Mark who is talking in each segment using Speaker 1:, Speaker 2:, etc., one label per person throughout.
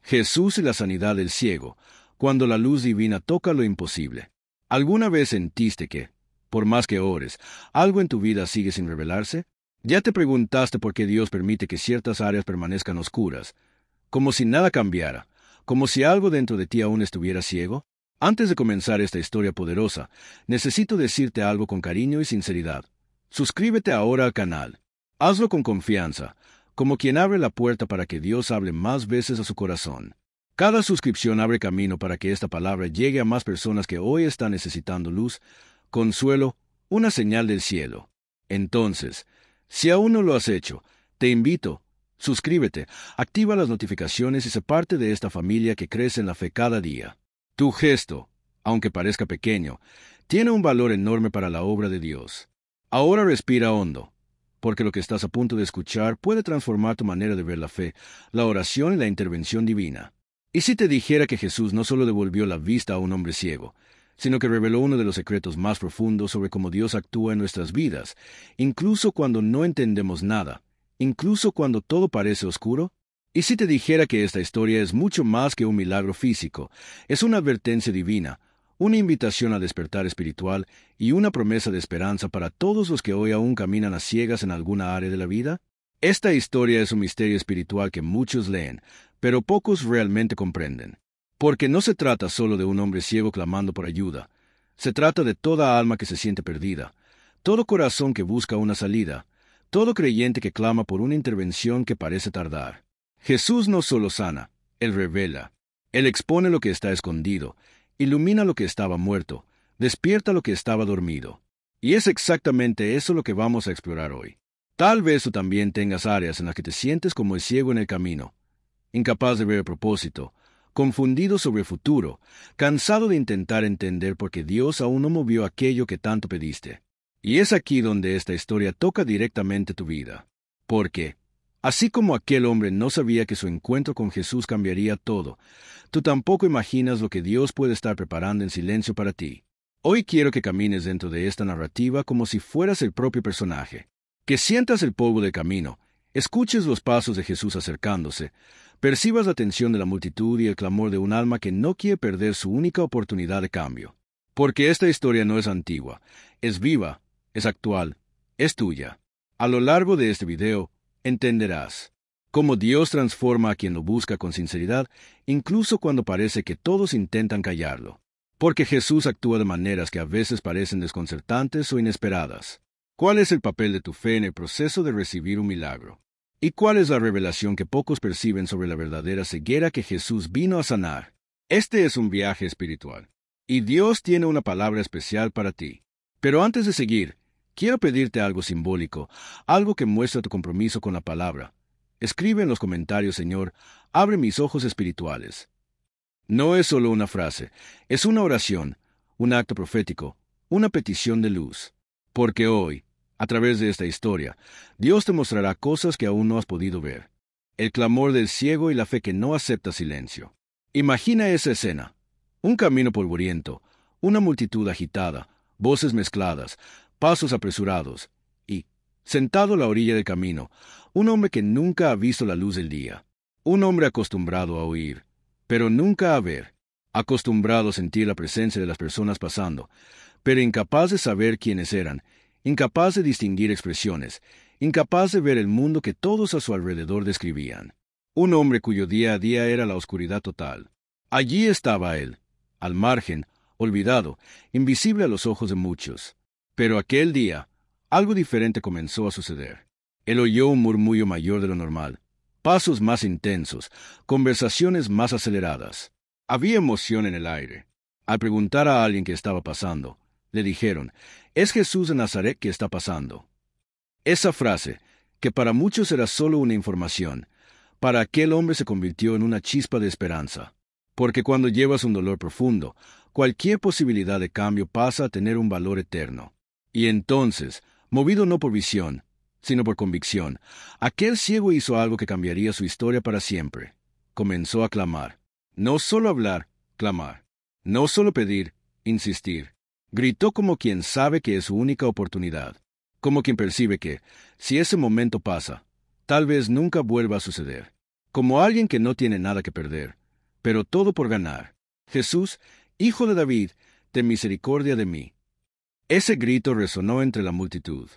Speaker 1: Jesús y la sanidad del ciego, cuando la luz divina toca lo imposible. ¿Alguna vez sentiste que, por más que ores, algo en tu vida sigue sin revelarse? ¿Ya te preguntaste por qué Dios permite que ciertas áreas permanezcan oscuras, como si nada cambiara, como si algo dentro de ti aún estuviera ciego? Antes de comenzar esta historia poderosa, necesito decirte algo con cariño y sinceridad. Suscríbete ahora al canal. Hazlo con confianza, como quien abre la puerta para que Dios hable más veces a su corazón. Cada suscripción abre camino para que esta palabra llegue a más personas que hoy están necesitando luz, consuelo, una señal del cielo. Entonces, si aún no lo has hecho, te invito, suscríbete, activa las notificaciones y sé parte de esta familia que crece en la fe cada día. Tu gesto, aunque parezca pequeño, tiene un valor enorme para la obra de Dios. Ahora respira hondo, porque lo que estás a punto de escuchar puede transformar tu manera de ver la fe, la oración y la intervención divina. ¿Y si te dijera que Jesús no solo devolvió la vista a un hombre ciego, sino que reveló uno de los secretos más profundos sobre cómo Dios actúa en nuestras vidas, incluso cuando no entendemos nada, incluso cuando todo parece oscuro? ¿Y si te dijera que esta historia es mucho más que un milagro físico, es una advertencia divina, una invitación a despertar espiritual y una promesa de esperanza para todos los que hoy aún caminan a ciegas en alguna área de la vida? Esta historia es un misterio espiritual que muchos leen, pero pocos realmente comprenden. Porque no se trata solo de un hombre ciego clamando por ayuda. Se trata de toda alma que se siente perdida, todo corazón que busca una salida, todo creyente que clama por una intervención que parece tardar. Jesús no solo sana, Él revela. Él expone lo que está escondido, ilumina lo que estaba muerto, despierta lo que estaba dormido. Y es exactamente eso lo que vamos a explorar hoy. Tal vez tú también tengas áreas en las que te sientes como el ciego en el camino, incapaz de ver el propósito, confundido sobre el futuro, cansado de intentar entender por qué Dios aún no movió aquello que tanto pediste. Y es aquí donde esta historia toca directamente tu vida. Porque, así como aquel hombre no sabía que su encuentro con Jesús cambiaría todo, tú tampoco imaginas lo que Dios puede estar preparando en silencio para ti. Hoy quiero que camines dentro de esta narrativa como si fueras el propio personaje. Que sientas el polvo del camino, escuches los pasos de Jesús acercándose, percibas la tensión de la multitud y el clamor de un alma que no quiere perder su única oportunidad de cambio. Porque esta historia no es antigua, es viva, es actual, es tuya. A lo largo de este video, entenderás cómo Dios transforma a quien lo busca con sinceridad, incluso cuando parece que todos intentan callarlo. Porque Jesús actúa de maneras que a veces parecen desconcertantes o inesperadas. ¿Cuál es el papel de tu fe en el proceso de recibir un milagro? ¿Y cuál es la revelación que pocos perciben sobre la verdadera ceguera que Jesús vino a sanar? Este es un viaje espiritual, y Dios tiene una palabra especial para ti. Pero antes de seguir, quiero pedirte algo simbólico, algo que muestra tu compromiso con la palabra. Escribe en los comentarios, Señor, abre mis ojos espirituales. No es solo una frase, es una oración, un acto profético, una petición de luz. Porque hoy, a través de esta historia, Dios te mostrará cosas que aún no has podido ver. El clamor del ciego y la fe que no acepta silencio. Imagina esa escena. Un camino polvoriento, una multitud agitada, voces mezcladas, pasos apresurados, y, sentado a la orilla del camino, un hombre que nunca ha visto la luz del día. Un hombre acostumbrado a oír, pero nunca a ver. Acostumbrado a sentir la presencia de las personas pasando, pero incapaz de saber quiénes eran, incapaz de distinguir expresiones, incapaz de ver el mundo que todos a su alrededor describían. Un hombre cuyo día a día era la oscuridad total. Allí estaba él, al margen, olvidado, invisible a los ojos de muchos. Pero aquel día, algo diferente comenzó a suceder. Él oyó un murmullo mayor de lo normal, pasos más intensos, conversaciones más aceleradas. Había emoción en el aire. Al preguntar a alguien qué estaba pasando, le dijeron, «Es Jesús de Nazaret que está pasando». Esa frase, que para muchos era solo una información, para aquel hombre se convirtió en una chispa de esperanza. Porque cuando llevas un dolor profundo, cualquier posibilidad de cambio pasa a tener un valor eterno. Y entonces, movido no por visión, sino por convicción, aquel ciego hizo algo que cambiaría su historia para siempre. Comenzó a clamar. No solo hablar, clamar. No solo pedir, insistir. Gritó como quien sabe que es su única oportunidad. Como quien percibe que, si ese momento pasa, tal vez nunca vuelva a suceder. como alguien que no tiene nada que perder, pero todo por ganar. Jesús, Hijo de David, ten misericordia de mí. Ese grito resonó entre la multitud.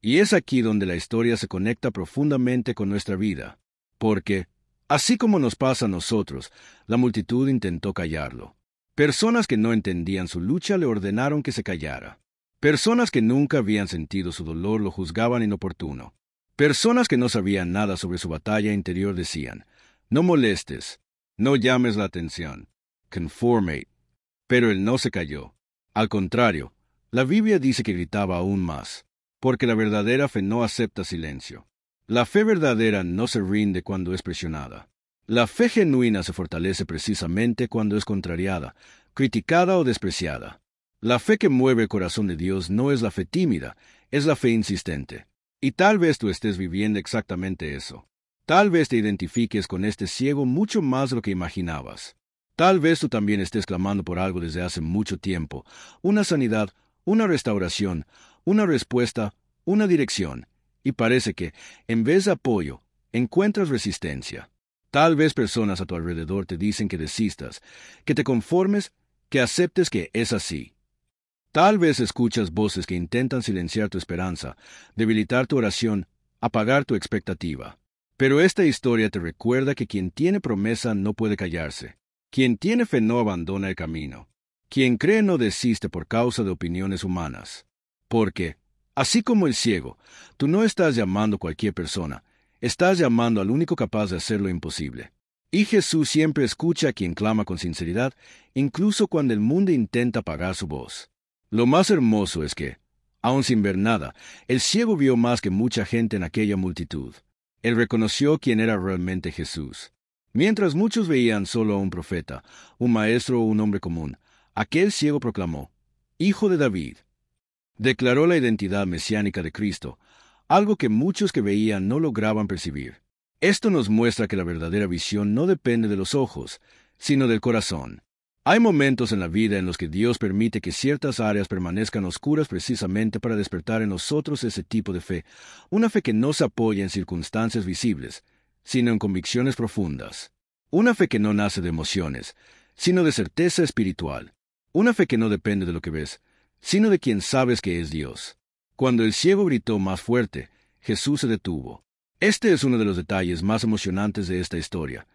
Speaker 1: Y es aquí donde la historia se conecta profundamente con nuestra vida. Porque, así como nos pasa a nosotros, la multitud intentó callarlo. Personas que no entendían su lucha le ordenaron que se callara. Personas que nunca habían sentido su dolor lo juzgaban inoportuno. Personas que no sabían nada sobre su batalla interior decían, no molestes, no llames la atención, conforme. Pero él no se calló. Al contrario, la Biblia dice que gritaba aún más, porque la verdadera fe no acepta silencio. La fe verdadera no se rinde cuando es presionada. La fe genuina se fortalece precisamente cuando es contrariada, criticada o despreciada. La fe que mueve el corazón de Dios no es la fe tímida, es la fe insistente. Y tal vez tú estés viviendo exactamente eso. Tal vez te identifiques con este ciego mucho más de lo que imaginabas. Tal vez tú también estés clamando por algo desde hace mucho tiempo, una sanidad, una restauración, una respuesta, una dirección, y parece que, en vez de apoyo, encuentras resistencia. Tal vez personas a tu alrededor te dicen que desistas, que te conformes, que aceptes que es así. Tal vez escuchas voces que intentan silenciar tu esperanza, debilitar tu oración, apagar tu expectativa. Pero esta historia te recuerda que quien tiene promesa no puede callarse. Quien tiene fe no abandona el camino. Quien cree no desiste por causa de opiniones humanas. Porque, así como el ciego, tú no estás llamando a cualquier persona, estás llamando al único capaz de hacer lo imposible. Y Jesús siempre escucha a quien clama con sinceridad, incluso cuando el mundo intenta apagar su voz. Lo más hermoso es que, aun sin ver nada, el ciego vio más que mucha gente en aquella multitud. Él reconoció quién era realmente Jesús. Mientras muchos veían solo a un profeta, un maestro o un hombre común, aquel ciego proclamó, Hijo de David. Declaró la identidad mesiánica de Cristo, algo que muchos que veían no lograban percibir. Esto nos muestra que la verdadera visión no depende de los ojos, sino del corazón. Hay momentos en la vida en los que Dios permite que ciertas áreas permanezcan oscuras precisamente para despertar en nosotros ese tipo de fe, una fe que no se apoya en circunstancias visibles, sino en convicciones profundas. Una fe que no nace de emociones, sino de certeza espiritual. Una fe que no depende de lo que ves, sino de quien sabes que es Dios. Cuando el ciego gritó más fuerte, Jesús se detuvo. Este es uno de los detalles más emocionantes de esta historia.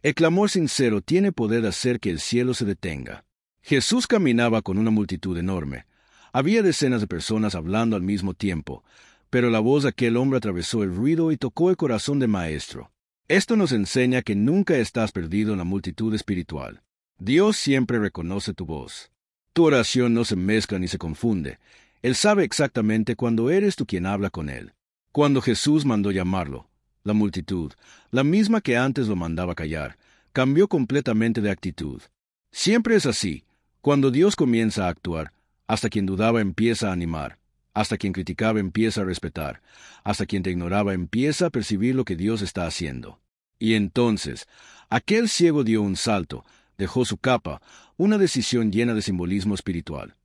Speaker 1: El clamor sincero tiene poder de hacer que el cielo se detenga. Jesús caminaba con una multitud enorme. Había decenas de personas hablando al mismo tiempo, pero la voz de aquel hombre atravesó el ruido y tocó el corazón del Maestro. Esto nos enseña que nunca estás perdido en la multitud espiritual. Dios siempre reconoce tu voz. Tu oración no se mezcla ni se confunde. Él sabe exactamente cuándo eres tú quien habla con Él. Cuando Jesús mandó llamarlo, la multitud, la misma que antes lo mandaba callar, cambió completamente de actitud. Siempre es así. Cuando Dios comienza a actuar, hasta quien dudaba empieza a animar, hasta quien criticaba empieza a respetar, hasta quien te ignoraba empieza a percibir lo que Dios está haciendo. Y entonces, aquel ciego dio un salto, dejó su capa, una decisión llena de simbolismo espiritual,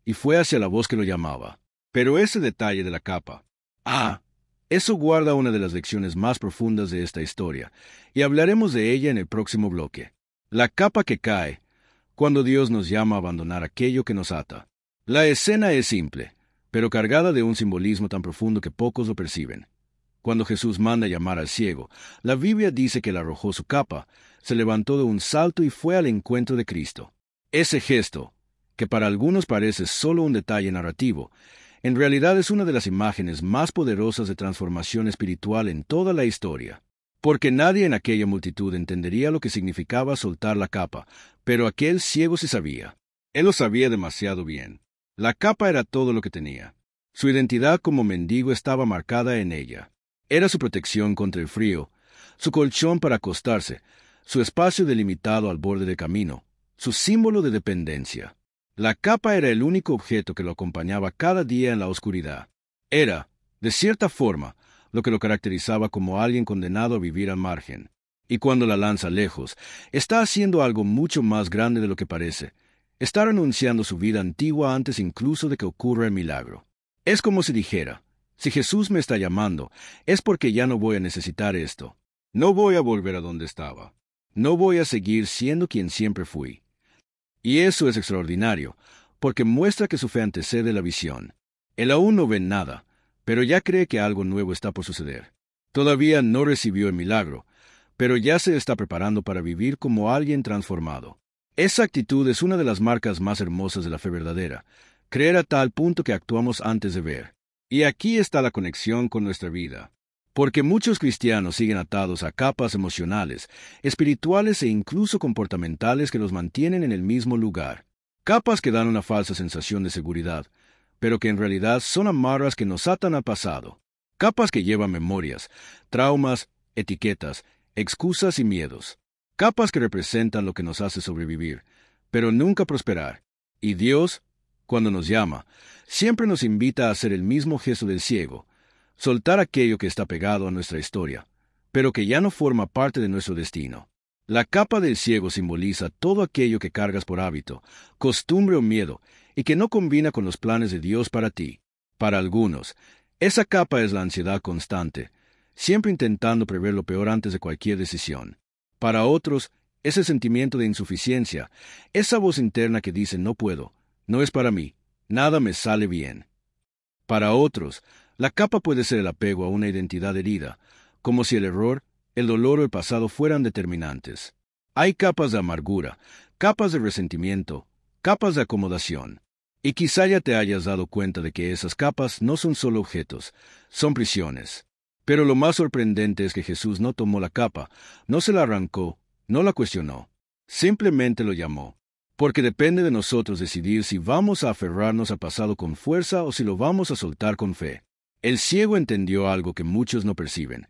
Speaker 1: y fue hacia la voz que lo llamaba. Pero ese detalle de la capa, eso guarda una de las lecciones más profundas de esta historia, y hablaremos de ella en el próximo bloque. La capa que cae, cuando Dios nos llama a abandonar aquello que nos ata. La escena es simple, pero cargada de un simbolismo tan profundo que pocos lo perciben. Cuando Jesús manda llamar al ciego, la Biblia dice que él arrojó su capa, se levantó de un salto y fue al encuentro de Cristo. Ese gesto, que para algunos parece solo un detalle narrativo, en realidad es una de las imágenes más poderosas de transformación espiritual en toda la historia. Porque nadie en aquella multitud entendería lo que significaba soltar la capa, pero aquel ciego sí sabía. Él lo sabía demasiado bien. La capa era todo lo que tenía. Su identidad como mendigo estaba marcada en ella. Era su protección contra el frío, su colchón para acostarse, su espacio delimitado al borde del camino, su símbolo de dependencia. La capa era el único objeto que lo acompañaba cada día en la oscuridad. Era, de cierta forma, lo que lo caracterizaba como alguien condenado a vivir al margen. Y cuando la lanza lejos, está haciendo algo mucho más grande de lo que parece. Está renunciando su vida antigua antes incluso de que ocurra el milagro. Es como si dijera, si Jesús me está llamando, es porque ya no voy a necesitar esto. No voy a volver a donde estaba. No voy a seguir siendo quien siempre fui. Y eso es extraordinario, porque muestra que su fe antecede la visión. Él aún no ve nada, pero ya cree que algo nuevo está por suceder. Todavía no recibió el milagro, pero ya se está preparando para vivir como alguien transformado. Esa actitud es una de las marcas más hermosas de la fe verdadera, creer a tal punto que actuamos antes de ver. Y aquí está la conexión con nuestra vida. Porque muchos cristianos siguen atados a capas emocionales, espirituales e incluso comportamentales que los mantienen en el mismo lugar. Capas que dan una falsa sensación de seguridad, pero que en realidad son amarras que nos atan al pasado. Capas que llevan memorias, traumas, etiquetas, excusas y miedos. Capas que representan lo que nos hace sobrevivir, pero nunca prosperar. Y Dios, cuando nos llama, siempre nos invita a hacer el mismo gesto del ciego, soltar aquello que está pegado a nuestra historia, pero que ya no forma parte de nuestro destino. La capa del ciego simboliza todo aquello que cargas por hábito, costumbre o miedo, y que no combina con los planes de Dios para ti. Para algunos, esa capa es la ansiedad constante, siempre intentando prever lo peor antes de cualquier decisión. Para otros, ese sentimiento de insuficiencia, esa voz interna que dice no puedo, no es para mí, nada me sale bien. Para otros, la capa puede ser el apego a una identidad herida, como si el error, el dolor o el pasado fueran determinantes. Hay capas de amargura, capas de resentimiento, capas de acomodación. Y quizá ya te hayas dado cuenta de que esas capas no son solo objetos, son prisiones. Pero lo más sorprendente es que Jesús no tomó la capa, no se la arrancó, no la cuestionó. Simplemente lo llamó. Porque depende de nosotros decidir si vamos a aferrarnos al pasado con fuerza o si lo vamos a soltar con fe. El ciego entendió algo que muchos no perciben.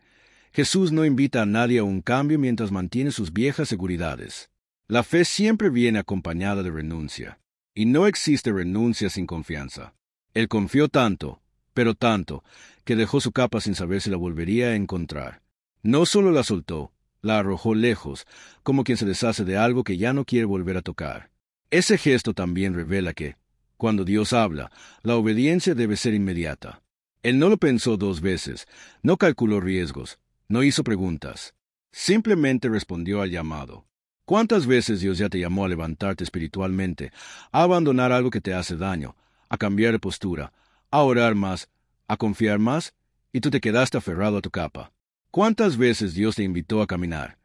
Speaker 1: Jesús no invita a nadie a un cambio mientras mantiene sus viejas seguridades. La fe siempre viene acompañada de renuncia. Y no existe renuncia sin confianza. Él confió tanto, pero tanto, que dejó su capa sin saber si la volvería a encontrar. No solo la soltó, la arrojó lejos, como quien se deshace de algo que ya no quiere volver a tocar. Ese gesto también revela que, cuando Dios habla, la obediencia debe ser inmediata. Él no lo pensó 2 veces, no calculó riesgos, no hizo preguntas. Simplemente respondió al llamado. ¿Cuántas veces Dios ya te llamó a levantarte espiritualmente, a abandonar algo que te hace daño, a cambiar de postura, a orar más, a confiar más, y tú te quedaste aferrado a tu capa? ¿Cuántas veces Dios te invitó a caminar,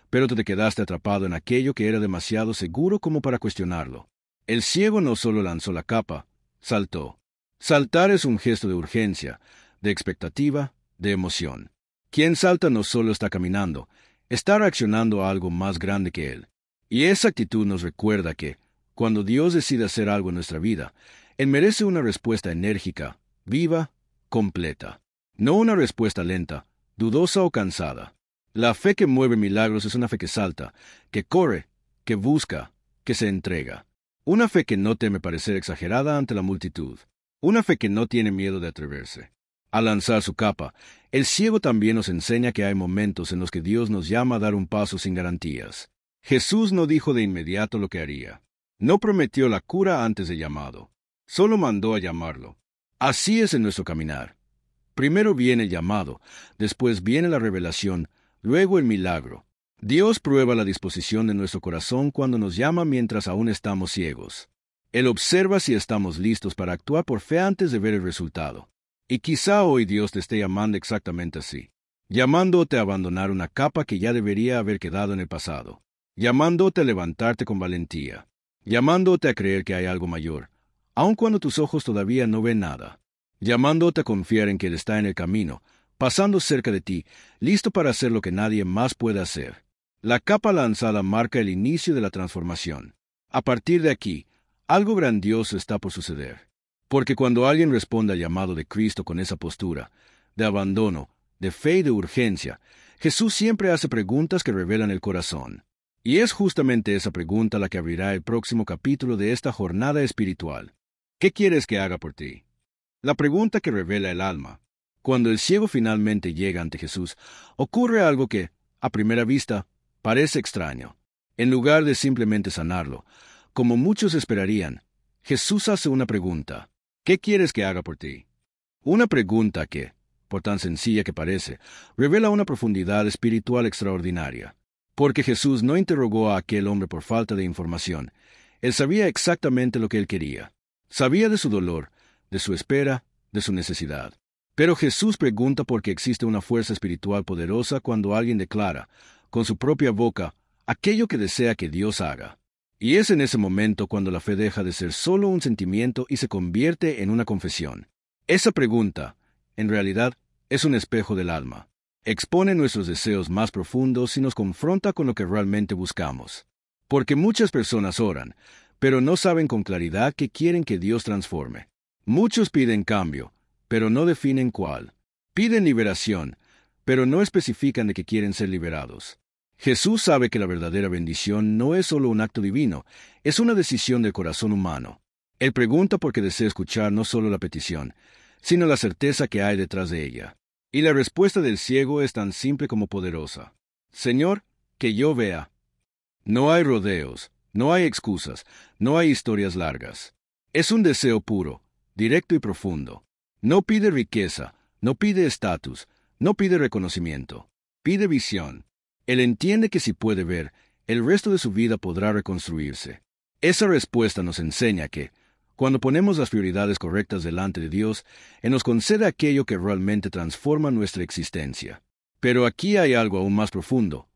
Speaker 1: pero tú te quedaste atrapado en aquello que era demasiado seguro como para cuestionarlo? El ciego no solo lanzó la capa, saltó. Saltar es un gesto de urgencia, de expectativa, de emoción. Quien salta no solo está caminando, está reaccionando a algo más grande que él. Y esa actitud nos recuerda que, cuando Dios decide hacer algo en nuestra vida, Él merece una respuesta enérgica, viva, completa. No una respuesta lenta, dudosa o cansada. La fe que mueve milagros es una fe que salta, que corre, que busca, que se entrega. Una fe que no teme parecer exagerada ante la multitud. Una fe que no tiene miedo de atreverse. Al lanzar su capa, el ciego también nos enseña que hay momentos en los que Dios nos llama a dar un paso sin garantías. Jesús no dijo de inmediato lo que haría. No prometió la cura antes de llamado. Solo mandó a llamarlo. Así es en nuestro caminar. Primero viene el llamado, después viene la revelación, luego el milagro. Dios prueba la disposición de nuestro corazón cuando nos llama mientras aún estamos ciegos. Él observa si estamos listos para actuar por fe antes de ver el resultado. Y quizá hoy Dios te esté llamando exactamente así, llamándote a abandonar una capa que ya debería haber quedado en el pasado, llamándote a levantarte con valentía, llamándote a creer que hay algo mayor, aun cuando tus ojos todavía no ven nada, llamándote a confiar en que Él está en el camino, pasando cerca de ti, listo para hacer lo que nadie más puede hacer. La capa lanzada marca el inicio de la transformación. A partir de aquí, algo grandioso está por suceder. Porque cuando alguien responde al llamado de Cristo con esa postura, de abandono, de fe y de urgencia, Jesús siempre hace preguntas que revelan el corazón. Y es justamente esa pregunta la que abrirá el próximo capítulo de esta jornada espiritual. ¿Qué quieres que haga por ti? La pregunta que revela el alma. Cuando el ciego finalmente llega ante Jesús, ocurre algo que, a primera vista, parece extraño. En lugar de simplemente sanarlo, como muchos esperarían, Jesús hace una pregunta. ¿Qué quieres que haga por ti? Una pregunta que, por tan sencilla que parece, revela una profundidad espiritual extraordinaria. Porque Jesús no interrogó a aquel hombre por falta de información. Él sabía exactamente lo que él quería. Sabía de su dolor, de su espera, de su necesidad. Pero Jesús pregunta porque existe una fuerza espiritual poderosa cuando alguien declara, con su propia boca, aquello que desea que Dios haga. Y es en ese momento cuando la fe deja de ser solo un sentimiento y se convierte en una confesión. Esa pregunta, en realidad, es un espejo del alma. Expone nuestros deseos más profundos y nos confronta con lo que realmente buscamos. Porque muchas personas oran, pero no saben con claridad qué quieren que Dios transforme. Muchos piden cambio, pero no definen cuál. Piden liberación, pero no especifican de qué quieren ser liberados. Jesús sabe que la verdadera bendición no es solo un acto divino, es una decisión del corazón humano. Él pregunta porque desea escuchar no solo la petición, sino la certeza que hay detrás de ella. Y la respuesta del ciego es tan simple como poderosa. Señor, que yo vea. No hay rodeos, no hay excusas, no hay historias largas. Es un deseo puro, directo y profundo. No pide riqueza, no pide estatus, no pide reconocimiento. Pide visión. Él entiende que si puede ver, el resto de su vida podrá reconstruirse. Esa respuesta nos enseña que, cuando ponemos las prioridades correctas delante de Dios, Él nos concede aquello que realmente transforma nuestra existencia. Pero aquí hay algo aún más profundo.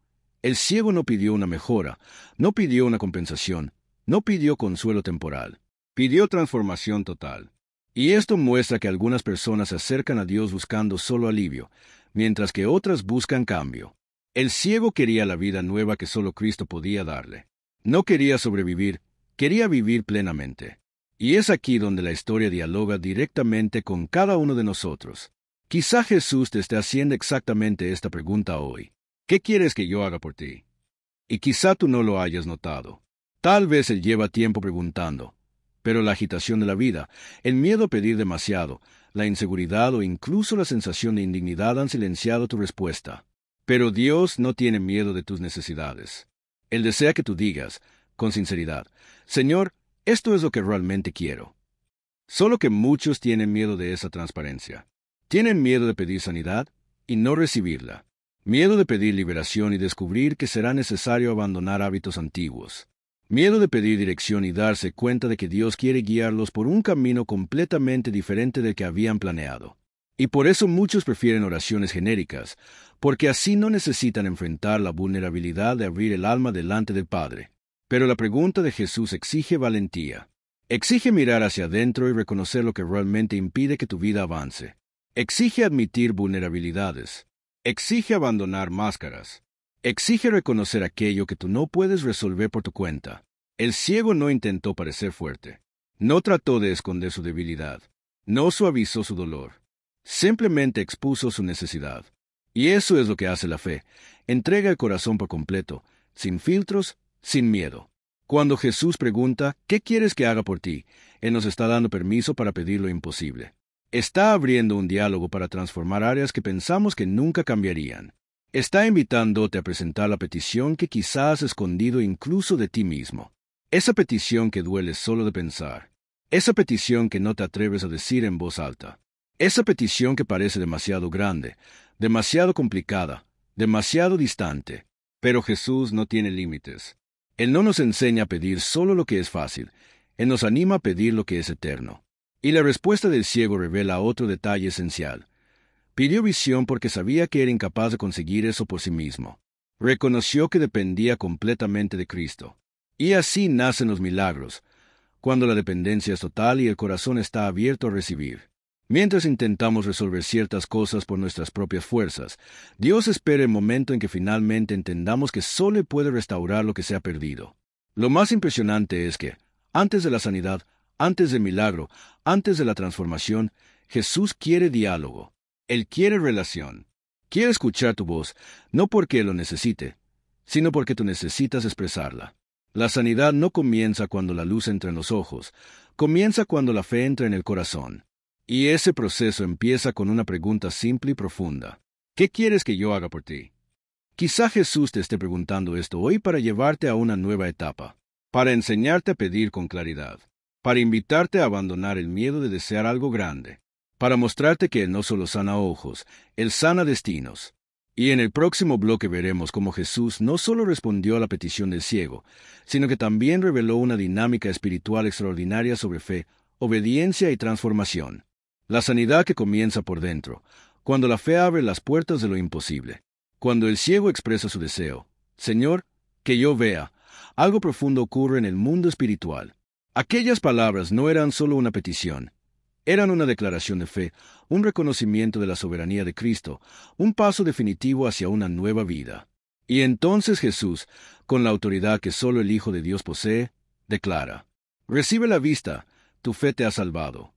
Speaker 1: El ciego no pidió una mejora, no pidió una compensación, no pidió consuelo temporal. Pidió transformación total. Y esto muestra que algunas personas se acercan a Dios buscando solo alivio, mientras que otras buscan cambio. El ciego quería la vida nueva que solo Cristo podía darle. No quería sobrevivir, quería vivir plenamente. Y es aquí donde la historia dialoga directamente con cada uno de nosotros. Quizá Jesús te esté haciendo exactamente esta pregunta hoy. ¿Qué quieres que yo haga por ti? Y quizá tú no lo hayas notado. Tal vez Él lleva tiempo preguntando. Pero la agitación de la vida, el miedo a pedir demasiado, la inseguridad o incluso la sensación de indignidad han silenciado tu respuesta. Pero Dios no tiene miedo de tus necesidades. Él desea que tú digas, con sinceridad, Señor, esto es lo que realmente quiero. Solo que muchos tienen miedo de esa transparencia. Tienen miedo de pedir sanidad y no recibirla. Miedo de pedir liberación y descubrir que será necesario abandonar hábitos antiguos. Miedo de pedir dirección y darse cuenta de que Dios quiere guiarlos por un camino completamente diferente del que habían planeado. Y por eso muchos prefieren oraciones genéricas, porque así no necesitan enfrentar la vulnerabilidad de abrir el alma delante del Padre. Pero la pregunta de Jesús exige valentía. Exige mirar hacia adentro y reconocer lo que realmente impide que tu vida avance. Exige admitir vulnerabilidades. Exige abandonar máscaras. Exige reconocer aquello que tú no puedes resolver por tu cuenta. El ciego no intentó parecer fuerte. No trató de esconder su debilidad. No suavizó su dolor. Simplemente expuso su necesidad. Y eso es lo que hace la fe. Entrega el corazón por completo, sin filtros, sin miedo. Cuando Jesús pregunta, ¿qué quieres que haga por ti?, Él nos está dando permiso para pedir lo imposible. Está abriendo un diálogo para transformar áreas que pensamos que nunca cambiarían. Está invitándote a presentar la petición que quizás has escondido incluso de ti mismo. Esa petición que duele solo de pensar. Esa petición que no te atreves a decir en voz alta. Esa petición que parece demasiado grande, demasiado complicada, demasiado distante. Pero Jesús no tiene límites. Él no nos enseña a pedir solo lo que es fácil. Él nos anima a pedir lo que es eterno. Y la respuesta del ciego revela otro detalle esencial. Pidió visión porque sabía que era incapaz de conseguir eso por sí mismo. Reconoció que dependía completamente de Cristo. Y así nacen los milagros, cuando la dependencia es total y el corazón está abierto a recibir. Mientras intentamos resolver ciertas cosas por nuestras propias fuerzas, Dios espera el momento en que finalmente entendamos que solo puede restaurar lo que se ha perdido. Lo más impresionante es que, antes de la sanidad, antes del milagro, antes de la transformación, Jesús quiere diálogo. Él quiere relación. Quiere escuchar tu voz, no porque Él lo necesite, sino porque tú necesitas expresarla. La sanidad no comienza cuando la luz entra en los ojos, comienza cuando la fe entra en el corazón. Y ese proceso empieza con una pregunta simple y profunda. ¿Qué quieres que yo haga por ti? Quizá Jesús te esté preguntando esto hoy para llevarte a una nueva etapa, para enseñarte a pedir con claridad, para invitarte a abandonar el miedo de desear algo grande. para mostrarte que Él no solo sana ojos, Él sana destinos. Y en el próximo bloque veremos cómo Jesús no solo respondió a la petición del ciego, sino que también reveló una dinámica espiritual extraordinaria sobre fe, obediencia y transformación. La sanidad que comienza por dentro, cuando la fe abre las puertas de lo imposible. Cuando el ciego expresa su deseo, Señor, que yo vea, algo profundo ocurre en el mundo espiritual. Aquellas palabras no eran solo una petición, eran una declaración de fe, un reconocimiento de la soberanía de Cristo, un paso definitivo hacia una nueva vida. Y entonces Jesús, con la autoridad que solo el Hijo de Dios posee, declara: Recibe la vista, tu fe te ha salvado.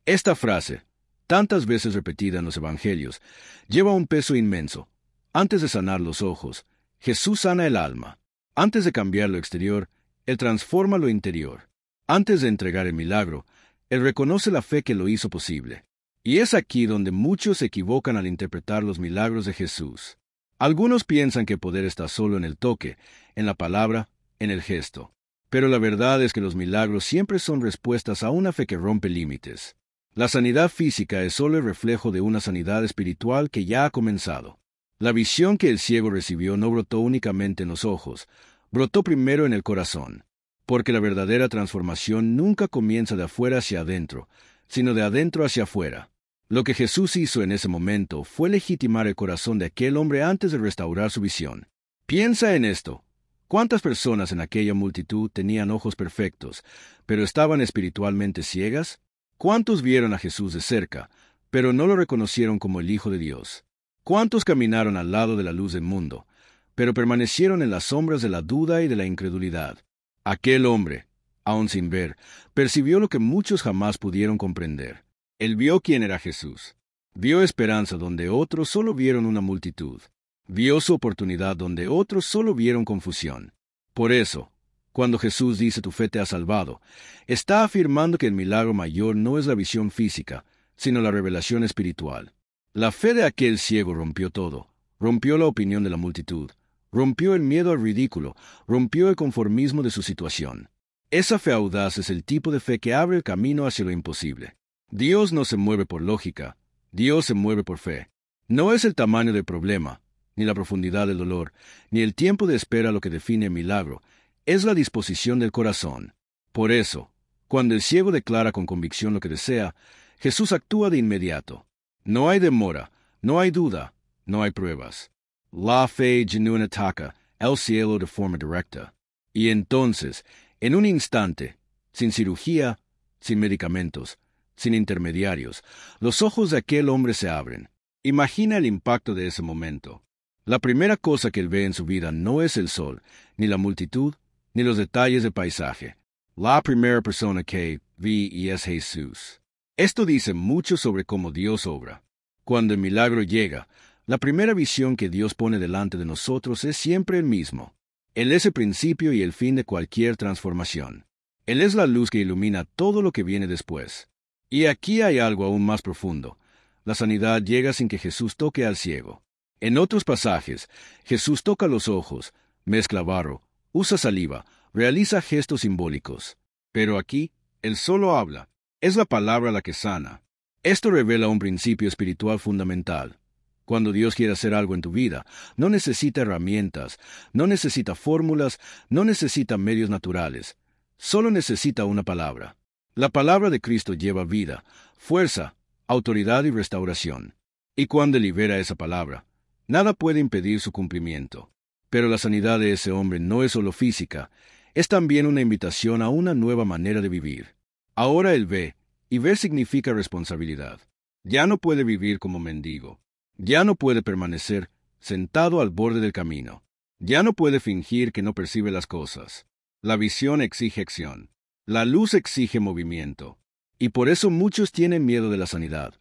Speaker 1: Esta frase, tantas veces repetida en los Evangelios, lleva un peso inmenso. Antes de sanar los ojos, Jesús sana el alma. Antes de cambiar lo exterior, Él transforma lo interior. Antes de entregar el milagro, Él reconoce la fe que lo hizo posible. Y es aquí donde muchos se equivocan al interpretar los milagros de Jesús. Algunos piensan que el poder está solo en el toque, en la palabra, en el gesto. Pero la verdad es que los milagros siempre son respuestas a una fe que rompe límites. La sanidad física es solo el reflejo de una sanidad espiritual que ya ha comenzado. La visión que el ciego recibió no brotó únicamente en los ojos, brotó primero en el corazón. Porque la verdadera transformación nunca comienza de afuera hacia adentro, sino de adentro hacia afuera. Lo que Jesús hizo en ese momento fue legitimar el corazón de aquel hombre antes de restaurar su visión. Piensa en esto. ¿Cuántas personas en aquella multitud tenían ojos perfectos, pero estaban espiritualmente ciegas? ¿Cuántos vieron a Jesús de cerca, pero no lo reconocieron como el Hijo de Dios? ¿Cuántos caminaron al lado de la luz del mundo, pero permanecieron en las sombras de la duda y de la incredulidad? Aquel hombre, aun sin ver, percibió lo que muchos jamás pudieron comprender. Él vio quién era Jesús. Vio esperanza donde otros solo vieron una multitud. Vio su oportunidad donde otros solo vieron confusión. Por eso, cuando Jesús dice tu fe te ha salvado, está afirmando que el milagro mayor no es la visión física, sino la revelación espiritual. La fe de aquel ciego rompió todo, rompió la opinión de la multitud, rompió el miedo al ridículo, rompió el conformismo de su situación. Esa fe audaz es el tipo de fe que abre el camino hacia lo imposible. Dios no se mueve por lógica, Dios se mueve por fe. No es el tamaño del problema, ni la profundidad del dolor, ni el tiempo de espera lo que define el milagro, es la disposición del corazón. Por eso, cuando el ciego declara con convicción lo que desea, Jesús actúa de inmediato. No hay demora, no hay duda, no hay pruebas. La fe genuina ataca el cielo de forma directa. Y entonces, en un instante, sin cirugía, sin medicamentos, sin intermediarios, los ojos de aquel hombre se abren. Imagina el impacto de ese momento. La primera cosa que él ve en su vida no es el sol, ni la multitud, ni los detalles del paisaje. La primera persona que vi y es Jesús. Esto dice mucho sobre cómo Dios obra. Cuando el milagro llega, la primera visión que Dios pone delante de nosotros es siempre el mismo. Él es el principio y el fin de cualquier transformación. Él es la luz que ilumina todo lo que viene después. Y aquí hay algo aún más profundo. La sanidad llega sin que Jesús toque al ciego. En otros pasajes, Jesús toca los ojos, mezcla barro, usa saliva, realiza gestos simbólicos. Pero aquí, Él solo habla. Es la palabra la que sana. Esto revela un principio espiritual fundamental. Cuando Dios quiere hacer algo en tu vida, no necesita herramientas, no necesita fórmulas, no necesita medios naturales. Solo necesita una palabra. La palabra de Cristo lleva vida, fuerza, autoridad y restauración. Y cuando libera esa palabra, nada puede impedir su cumplimiento. Pero la sanidad de ese hombre no es solo física, es también una invitación a una nueva manera de vivir. Ahora él ve, y ver significa responsabilidad. Ya no puede vivir como mendigo. Ya no puede permanecer sentado al borde del camino. Ya no puede fingir que no percibe las cosas. La visión exige acción. La luz exige movimiento. Y por eso muchos tienen miedo de la sanidad,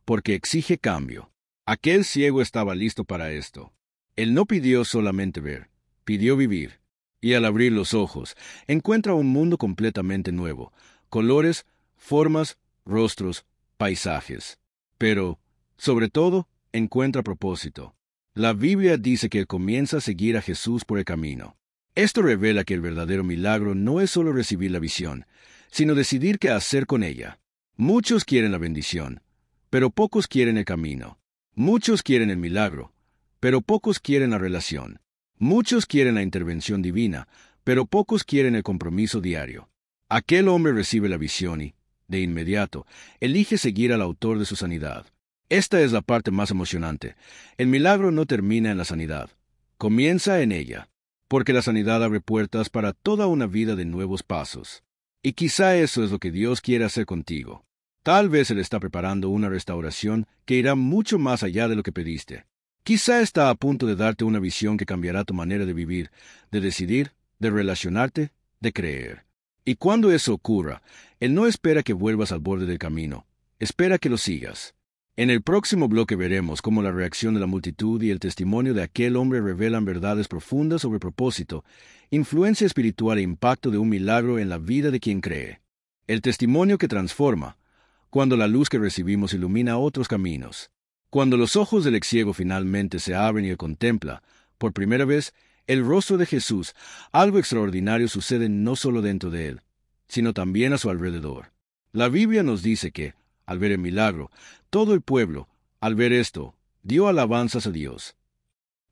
Speaker 1: porque exige cambio. Aquel ciego estaba listo para esto. Él no pidió solamente ver, pidió vivir. Y al abrir los ojos, encuentra un mundo completamente nuevo. Colores, formas, rostros, paisajes. Pero, sobre todo, encuentra propósito. La Biblia dice que él comienza a seguir a Jesús por el camino. Esto revela que el verdadero milagro no es solo recibir la visión, sino decidir qué hacer con ella. Muchos quieren la bendición, pero pocos quieren el camino. Muchos quieren el milagro, pero pocos quieren la relación. Muchos quieren la intervención divina, pero pocos quieren el compromiso diario. Aquel hombre recibe la visión y, de inmediato, elige seguir al autor de su sanidad. Esta es la parte más emocionante. El milagro no termina en la sanidad, comienza en ella, porque la sanidad abre puertas para toda una vida de nuevos pasos. Y quizá eso es lo que Dios quiere hacer contigo. Tal vez Él está preparando una restauración que irá mucho más allá de lo que pediste. Quizá está a punto de darte una visión que cambiará tu manera de vivir, de decidir, de relacionarte, de creer. Y cuando eso ocurra, Él no espera que vuelvas al borde del camino, espera que lo sigas. En el próximo bloque veremos cómo la reacción de la multitud y el testimonio de aquel hombre revelan verdades profundas sobre propósito, influencia espiritual e impacto de un milagro en la vida de quien cree. El testimonio que transforma, cuando la luz que recibimos ilumina otros caminos. Cuando los ojos del exciego finalmente se abren y él contempla, por primera vez, el rostro de Jesús, algo extraordinario sucede no solo dentro de él, sino también a su alrededor. La Biblia nos dice que, al ver el milagro, todo el pueblo, al ver esto, dio alabanzas a Dios.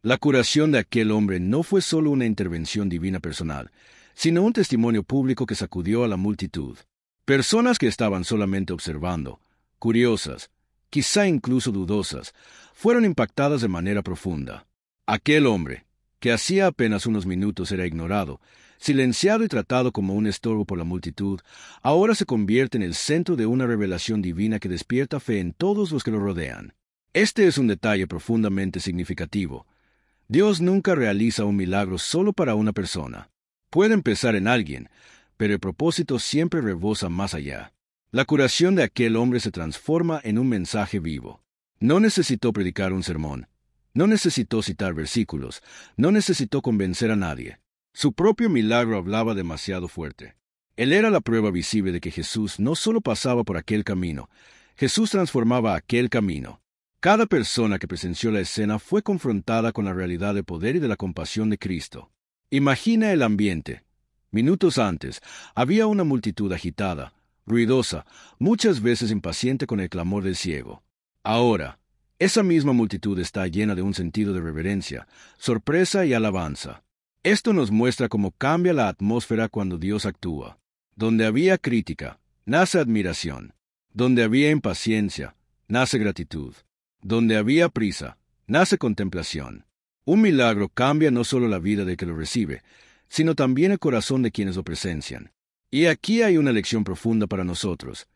Speaker 1: La curación de aquel hombre no fue solo una intervención divina personal, sino un testimonio público que sacudió a la multitud. Personas que estaban solamente observando, curiosas, quizá incluso dudosas, fueron impactadas de manera profunda. Aquel hombre, que hacía apenas unos minutos era ignorado, silenciado y tratado como un estorbo por la multitud, ahora se convierte en el centro de una revelación divina que despierta fe en todos los que lo rodean. Este es un detalle profundamente significativo. Dios nunca realiza un milagro solo para una persona. Puede empezar en alguien, pero el propósito siempre rebosa más allá. La curación de aquel hombre se transforma en un mensaje vivo. No necesitó predicar un sermón. No necesitó citar versículos. No necesitó convencer a nadie. Su propio milagro hablaba demasiado fuerte. Él era la prueba visible de que Jesús no solo pasaba por aquel camino, Jesús transformaba aquel camino. Cada persona que presenció la escena fue confrontada con la realidad del poder y de la compasión de Cristo. Imagina el ambiente. Minutos antes, había una multitud agitada, ruidosa, muchas veces impaciente con el clamor del ciego. Ahora, esa misma multitud está llena de un sentido de reverencia, sorpresa y alabanza. Esto nos muestra cómo cambia la atmósfera cuando Dios actúa. Donde había crítica, nace admiración. Donde había impaciencia, nace gratitud. Donde había prisa, nace contemplación. Un milagro cambia no solo la vida del que lo recibe, sino también el corazón de quienes lo presencian. Y aquí hay una lección profunda para nosotros.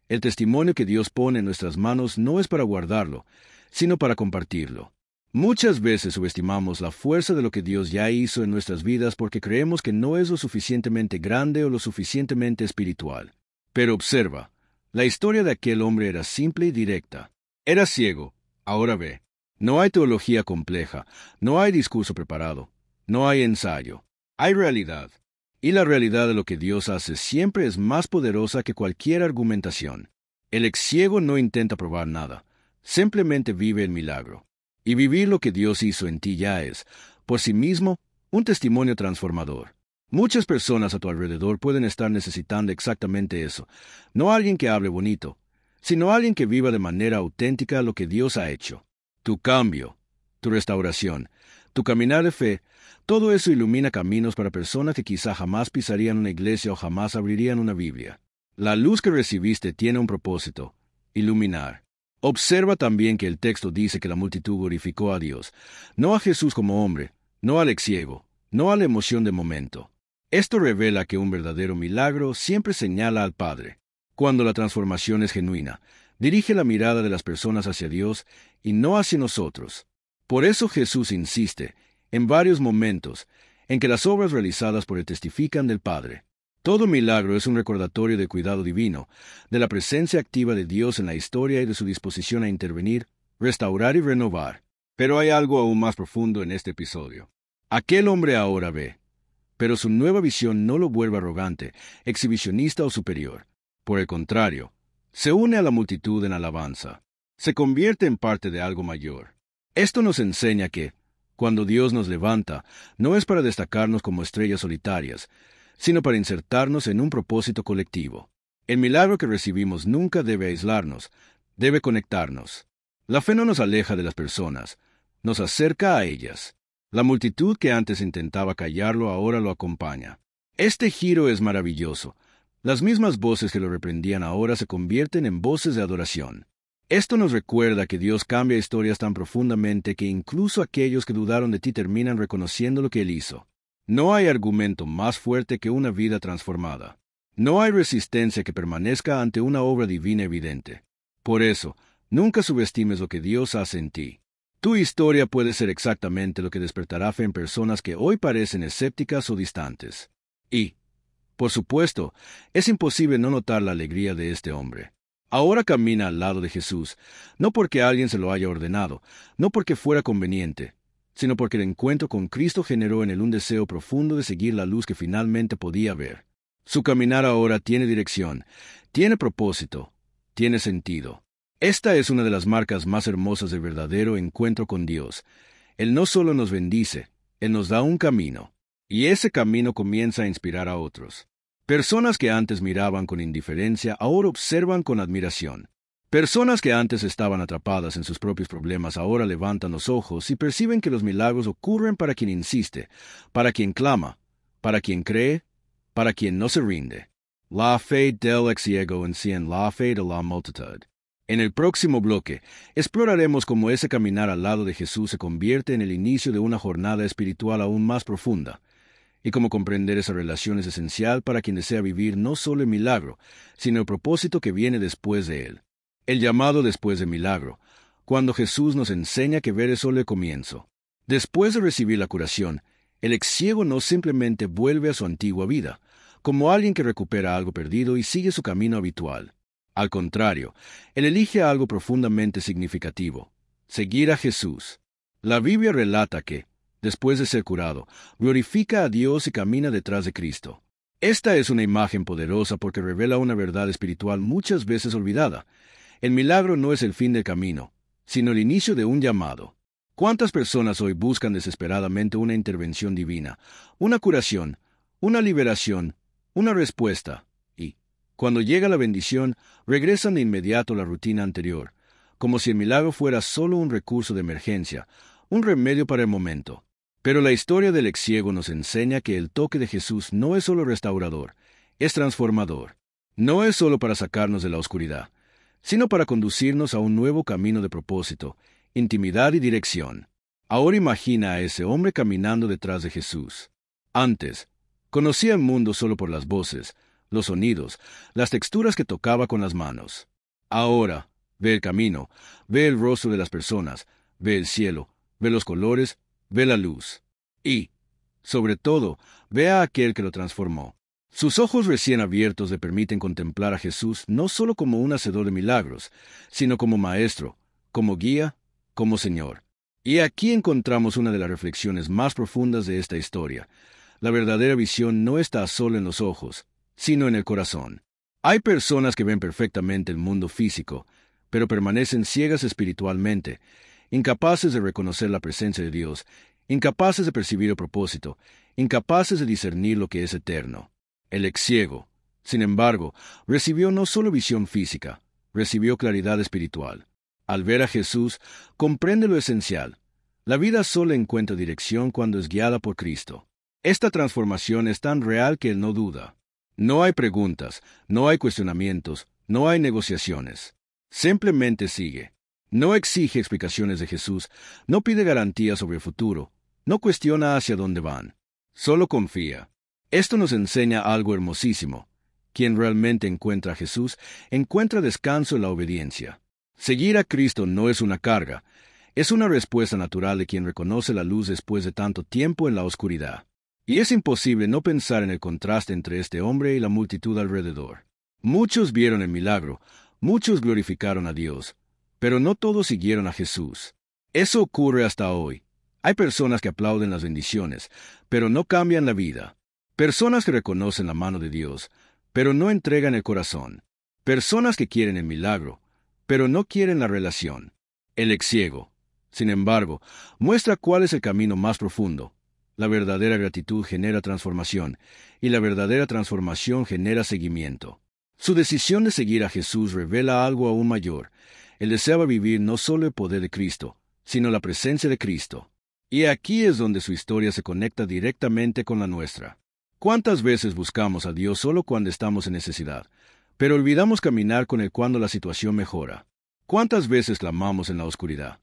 Speaker 1: El testimonio que Dios pone en nuestras manos no es para guardarlo, sino para compartirlo. Muchas veces subestimamos la fuerza de lo que Dios ya hizo en nuestras vidas porque creemos que no es lo suficientemente grande o lo suficientemente espiritual. Pero observa, la historia de aquel hombre era simple y directa. Era ciego, ahora ve. No hay teología compleja, no hay discurso preparado, no hay ensayo. Hay realidad. Y la realidad de lo que Dios hace siempre es más poderosa que cualquier argumentación. El exciego no intenta probar nada, simplemente vive el milagro. Y vivir lo que Dios hizo en ti ya es, por sí mismo, un testimonio transformador. Muchas personas a tu alrededor pueden estar necesitando exactamente eso. No alguien que hable bonito, sino alguien que viva de manera auténtica lo que Dios ha hecho. Tu cambio, tu restauración, tu caminar de fe, todo eso ilumina caminos para personas que quizá jamás pisarían una iglesia o jamás abrirían una Biblia. La luz que recibiste tiene un propósito: iluminar. Observa también que el texto dice que la multitud glorificó a Dios, no a Jesús como hombre, no al exciego, no a la emoción de momento. Esto revela que un verdadero milagro siempre señala al Padre. Cuando la transformación es genuina, dirige la mirada de las personas hacia Dios y no hacia nosotros. Por eso Jesús insiste, en varios momentos, en que las obras realizadas por Él testifican del Padre. Todo milagro es un recordatorio del cuidado divino, de la presencia activa de Dios en la historia y de su disposición a intervenir, restaurar y renovar. Pero hay algo aún más profundo en este episodio. Aquel hombre ahora ve, pero su nueva visión no lo vuelve arrogante, exhibicionista o superior. Por el contrario, se une a la multitud en alabanza. Se convierte en parte de algo mayor. Esto nos enseña que, cuando Dios nos levanta, no es para destacarnos como estrellas solitarias, sino para insertarnos en un propósito colectivo. El milagro que recibimos nunca debe aislarnos, Debe conectarnos. La fe no nos aleja de las personas, nos acerca a ellas. La multitud que antes intentaba callarlo ahora lo acompaña. Este giro es maravilloso. Las mismas voces que lo reprendían ahora se convierten en voces de adoración. Esto nos recuerda que Dios cambia historias tan profundamente que incluso aquellos que dudaron de ti terminan reconociendo lo que Él hizo. No hay argumento más fuerte que una vida transformada. No hay resistencia que permanezca ante una obra divina evidente. Por eso, nunca subestimes lo que Dios hace en ti. Tu historia puede ser exactamente lo que despertará fe en personas que hoy parecen escépticas o distantes. Y, por supuesto, es imposible no notar la alegría de este hombre. Ahora camina al lado de Jesús, no porque alguien se lo haya ordenado, no porque fuera conveniente, sino porque el encuentro con Cristo generó en él un deseo profundo de seguir la luz que finalmente podía ver. Su caminar ahora tiene dirección, tiene propósito, tiene sentido. Esta es una de las marcas más hermosas del verdadero encuentro con Dios. Él no solo nos bendice, Él nos da un camino, y ese camino comienza a inspirar a otros. Personas que antes miraban con indiferencia ahora observan con admiración. Personas que antes estaban atrapadas en sus propios problemas ahora levantan los ojos y perciben que los milagros ocurren para quien insiste, para quien clama, para quien cree, para quien no se rinde. La fe del ciego encien la fe de la multitud. En el próximo bloque, exploraremos cómo ese caminar al lado de Jesús se convierte en el inicio de una jornada espiritual aún más profunda, y cómo comprender esa relación es esencial para quien desea vivir no solo el milagro, sino el propósito que viene después de él. El llamado después del milagro, cuando Jesús nos enseña que ver es solo el comienzo. Después de recibir la curación, el ex ciego no simplemente vuelve a su antigua vida, como alguien que recupera algo perdido y sigue su camino habitual. Al contrario, él elige algo profundamente significativo: seguir a Jesús. La Biblia relata que, después de ser curado, glorifica a Dios y camina detrás de Cristo. Esta es una imagen poderosa porque revela una verdad espiritual muchas veces olvidada. El milagro no es el fin del camino, sino el inicio de un llamado. ¿Cuántas personas hoy buscan desesperadamente una intervención divina, una curación, una liberación, una respuesta, y, cuando llega la bendición, regresan de inmediato a la rutina anterior, como si el milagro fuera solo un recurso de emergencia, un remedio para el momento? Pero la historia del ex ciego nos enseña que el toque de Jesús no es solo restaurador, es transformador. No es solo para sacarnos de la oscuridad, sino para conducirnos a un nuevo camino de propósito, intimidad y dirección. Ahora imagina a ese hombre caminando detrás de Jesús. Antes, conocía el mundo solo por las voces, los sonidos, las texturas que tocaba con las manos. Ahora, ve el camino, ve el rostro de las personas, ve el cielo, ve los colores, ve la luz. Y, sobre todo, ve a aquel que lo transformó. Sus ojos recién abiertos le permiten contemplar a Jesús no solo como un hacedor de milagros, sino como maestro, como guía, como Señor. Y aquí encontramos una de las reflexiones más profundas de esta historia. La verdadera visión no está solo en los ojos, sino en el corazón. Hay personas que ven perfectamente el mundo físico, pero permanecen ciegas espiritualmente, incapaces de reconocer la presencia de Dios, incapaces de percibir el propósito, incapaces de discernir lo que es eterno. El ex ciego, sin embargo, recibió no solo visión física, recibió claridad espiritual. Al ver a Jesús, comprende lo esencial. La vida solo encuentra dirección cuando es guiada por Cristo. Esta transformación es tan real que él no duda. No hay preguntas, no hay cuestionamientos, no hay negociaciones. Simplemente sigue. No exige explicaciones de Jesús, no pide garantías sobre el futuro, no cuestiona hacia dónde van. Solo confía. Esto nos enseña algo hermosísimo. Quien realmente encuentra a Jesús, encuentra descanso en la obediencia. Seguir a Cristo no es una carga, es una respuesta natural de quien reconoce la luz después de tanto tiempo en la oscuridad. Y es imposible no pensar en el contraste entre este hombre y la multitud alrededor. Muchos vieron el milagro, muchos glorificaron a Dios, pero no todos siguieron a Jesús. Eso ocurre hasta hoy. Hay personas que aplauden las bendiciones, pero no cambian la vida. Personas que reconocen la mano de Dios, pero no entregan el corazón. Personas que quieren el milagro, pero no quieren la relación. El ex ciego, sin embargo, muestra cuál es el camino más profundo. La verdadera gratitud genera transformación, y la verdadera transformación genera seguimiento. Su decisión de seguir a Jesús revela algo aún mayor. Él deseaba vivir no solo el poder de Cristo, sino la presencia de Cristo. Y aquí es donde su historia se conecta directamente con la nuestra. ¿Cuántas veces buscamos a Dios solo cuando estamos en necesidad, pero olvidamos caminar con Él cuando la situación mejora? ¿Cuántas veces clamamos en la oscuridad,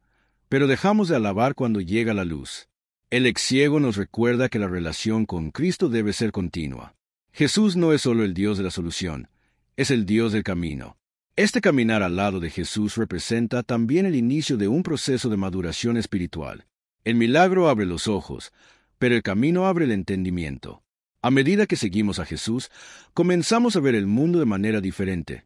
Speaker 1: pero dejamos de alabar cuando llega la luz? El ex ciego nos recuerda que la relación con Cristo debe ser continua. Jesús no es solo el Dios de la solución, es el Dios del camino. Este caminar al lado de Jesús representa también el inicio de un proceso de maduración espiritual. El milagro abre los ojos, pero el camino abre el entendimiento. A medida que seguimos a Jesús, comenzamos a ver el mundo de manera diferente.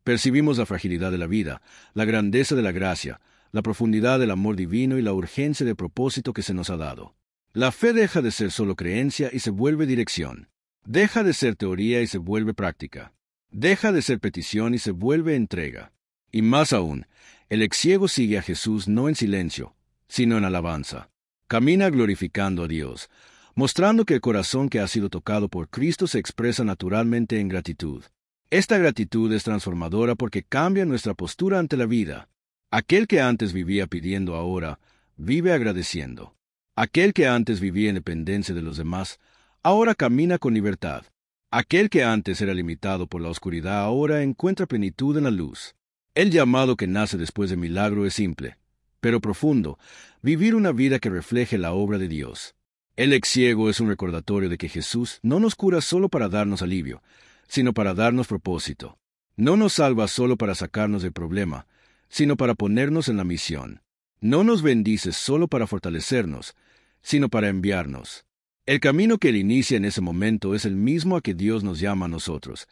Speaker 1: Percibimos la fragilidad de la vida, la grandeza de la gracia, la profundidad del amor divino y la urgencia de propósito que se nos ha dado. La fe deja de ser solo creencia y se vuelve dirección. Deja de ser teoría y se vuelve práctica. Deja de ser petición y se vuelve entrega. Y más aún, el ex ciego sigue a Jesús no en silencio, sino en alabanza. Camina glorificando a Dios, mostrando que el corazón que ha sido tocado por Cristo se expresa naturalmente en gratitud. Esta gratitud es transformadora porque cambia nuestra postura ante la vida. Aquel que antes vivía pidiendo ahora, vive agradeciendo. Aquel que antes vivía en dependencia de los demás, ahora camina con libertad. Aquel que antes era limitado por la oscuridad ahora encuentra plenitud en la luz. El llamado que nace después del milagro es simple, pero profundo: vivir una vida que refleje la obra de Dios. El ex ciego es un recordatorio de que Jesús no nos cura solo para darnos alivio, sino para darnos propósito. No nos salva solo para sacarnos del problema, sino para ponernos en la misión. No nos bendice solo para fortalecernos, sino para enviarnos. El camino que Él inicia en ese momento es el mismo a que Dios nos llama a nosotros.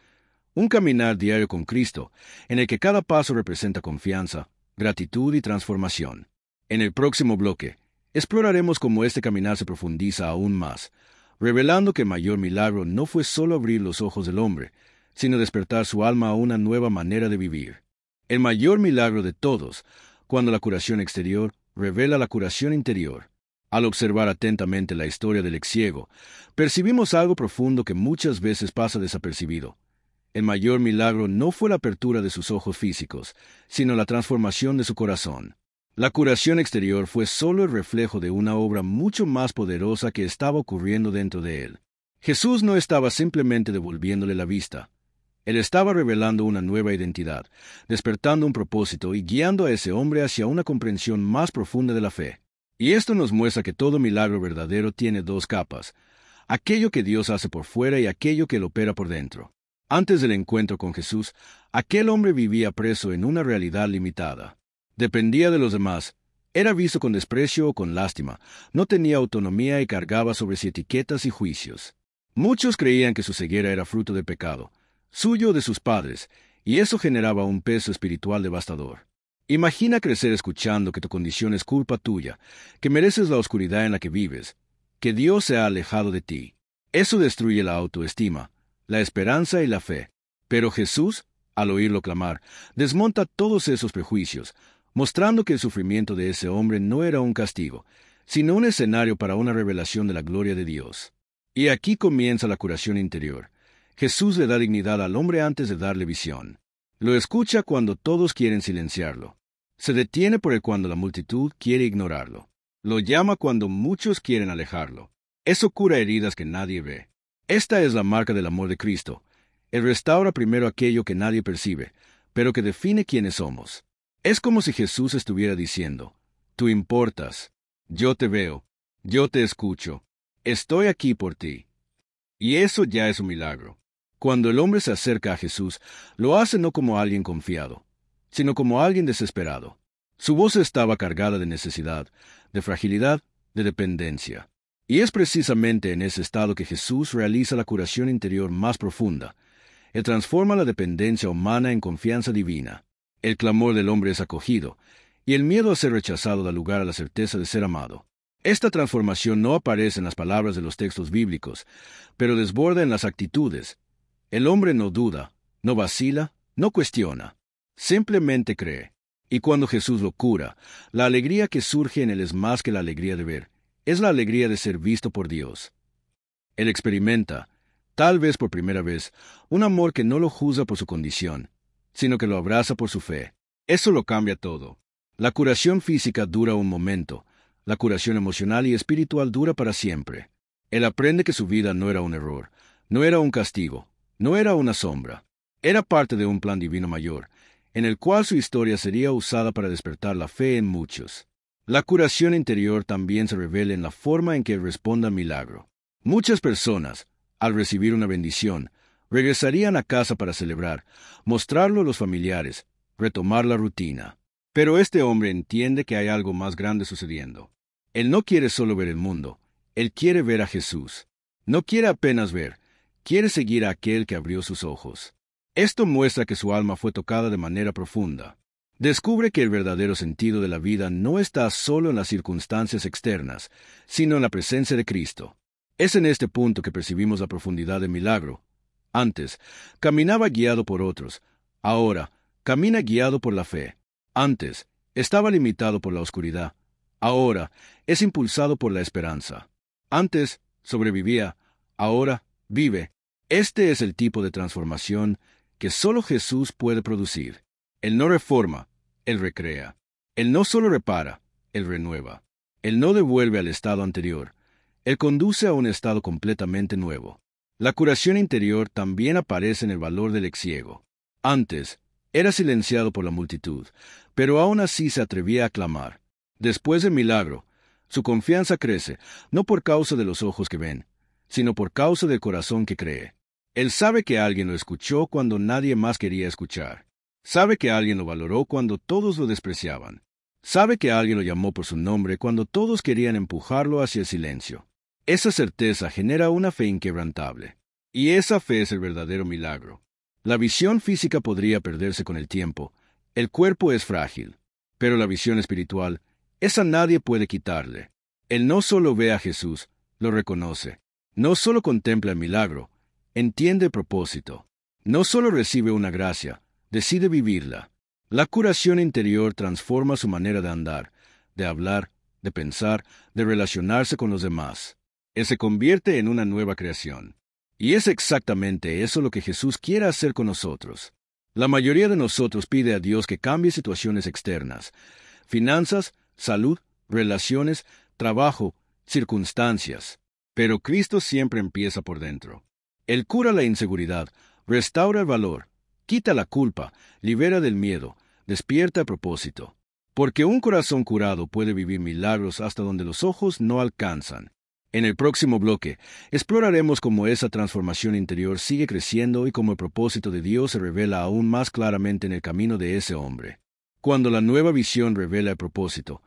Speaker 1: Un caminar diario con Cristo, en el que cada paso representa confianza, gratitud y transformación. En el próximo bloque, exploraremos cómo este caminar se profundiza aún más, revelando que el mayor milagro no fue solo abrir los ojos del hombre, sino despertar su alma a una nueva manera de vivir. El mayor milagro de todos, cuando la curación exterior revela la curación interior. Al observar atentamente la historia del ex ciego, percibimos algo profundo que muchas veces pasa desapercibido. El mayor milagro no fue la apertura de sus ojos físicos, sino la transformación de su corazón. La curación exterior fue solo el reflejo de una obra mucho más poderosa que estaba ocurriendo dentro de él. Jesús no estaba simplemente devolviéndole la vista. Él estaba revelando una nueva identidad, despertando un propósito y guiando a ese hombre hacia una comprensión más profunda de la fe. Y esto nos muestra que todo milagro verdadero tiene dos capas: aquello que Dios hace por fuera y aquello que Él opera por dentro. Antes del encuentro con Jesús, aquel hombre vivía preso en una realidad limitada. Dependía de los demás, era visto con desprecio o con lástima, no tenía autonomía y cargaba sobre sí etiquetas y juicios. Muchos creían que su ceguera era fruto de pecado, suyo o de sus padres, y eso generaba un peso espiritual devastador. Imagina crecer escuchando que tu condición es culpa tuya, que mereces la oscuridad en la que vives, que Dios se ha alejado de ti. Eso destruye la autoestima, la esperanza y la fe. Pero Jesús, al oírlo clamar, desmonta todos esos prejuicios, mostrando que el sufrimiento de ese hombre no era un castigo, sino un escenario para una revelación de la gloria de Dios. Y aquí comienza la curación interior. Jesús le da dignidad al hombre antes de darle visión. Lo escucha cuando todos quieren silenciarlo. Se detiene por él cuando la multitud quiere ignorarlo. Lo llama cuando muchos quieren alejarlo. Eso cura heridas que nadie ve. Esta es la marca del amor de Cristo. Él restaura primero aquello que nadie percibe, pero que define quiénes somos. Es como si Jesús estuviera diciendo: tú importas, yo te veo, yo te escucho, estoy aquí por ti. Y eso ya es un milagro. Cuando el hombre se acerca a Jesús, lo hace no como alguien confiado, sino como alguien desesperado. Su voz estaba cargada de necesidad, de fragilidad, de dependencia. Y es precisamente en ese estado que Jesús realiza la curación interior más profunda. Él transforma la dependencia humana en confianza divina. El clamor del hombre es acogido, y el miedo a ser rechazado da lugar a la certeza de ser amado. Esta transformación no aparece en las palabras de los textos bíblicos, pero desborda en las actitudes. El hombre no duda, no vacila, no cuestiona. Simplemente cree. Y cuando Jesús lo cura, la alegría que surge en él es más que la alegría de ver. Es la alegría de ser visto por Dios. Él experimenta, tal vez por primera vez, un amor que no lo juzga por su condición, sino que lo abraza por su fe. Eso lo cambia todo. La curación física dura un momento, la curación emocional y espiritual dura para siempre. Él aprende que su vida no era un error, no era un castigo, no era una sombra. Era parte de un plan divino mayor, en el cual su historia sería usada para despertar la fe en muchos. La curación interior también se revela en la forma en que responde al milagro. Muchas personas, al recibir una bendición, regresarían a casa para celebrar, mostrarlo a los familiares, retomar la rutina. Pero este hombre entiende que hay algo más grande sucediendo. Él no quiere solo ver el mundo, él quiere ver a Jesús. No quiere apenas ver, quiere seguir a aquel que abrió sus ojos. Esto muestra que su alma fue tocada de manera profunda. Descubre que el verdadero sentido de la vida no está solo en las circunstancias externas, sino en la presencia de Cristo. Es en este punto que percibimos la profundidad del milagro. Antes, caminaba guiado por otros. Ahora, camina guiado por la fe. Antes, estaba limitado por la oscuridad. Ahora, es impulsado por la esperanza. Antes, sobrevivía. Ahora, vive. Este es el tipo de transformación que solo Jesús puede producir. Él no reforma, Él recrea. Él no solo repara, Él renueva. Él no devuelve al estado anterior. Él conduce a un estado completamente nuevo. La curación interior también aparece en el valor del ex ciego. Antes, era silenciado por la multitud, pero aún así se atrevía a clamar. Después del milagro, su confianza crece, no por causa de los ojos que ven, sino por causa del corazón que cree. Él sabe que alguien lo escuchó cuando nadie más quería escuchar. Sabe que alguien lo valoró cuando todos lo despreciaban. Sabe que alguien lo llamó por su nombre cuando todos querían empujarlo hacia el silencio. Esa certeza genera una fe inquebrantable. Y esa fe es el verdadero milagro. La visión física podría perderse con el tiempo. El cuerpo es frágil. Pero la visión espiritual, esa nadie puede quitarle. Él no solo ve a Jesús, lo reconoce. No solo contempla el milagro, entiende el propósito. No solo recibe una gracia, decide vivirla. La curación interior transforma su manera de andar, de hablar, de pensar, de relacionarse con los demás. Él se convierte en una nueva creación. Y es exactamente eso lo que Jesús quiere hacer con nosotros. La mayoría de nosotros pide a Dios que cambie situaciones externas, finanzas, salud, relaciones, trabajo, circunstancias. Pero Cristo siempre empieza por dentro. Él cura la inseguridad, restaura el valor, quita la culpa, libera del miedo, despierta el propósito. Porque un corazón curado puede vivir milagros hasta donde los ojos no alcanzan. En el próximo bloque, exploraremos cómo esa transformación interior sigue creciendo y cómo el propósito de Dios se revela aún más claramente en el camino de ese hombre. Cuando la nueva visión revela el propósito,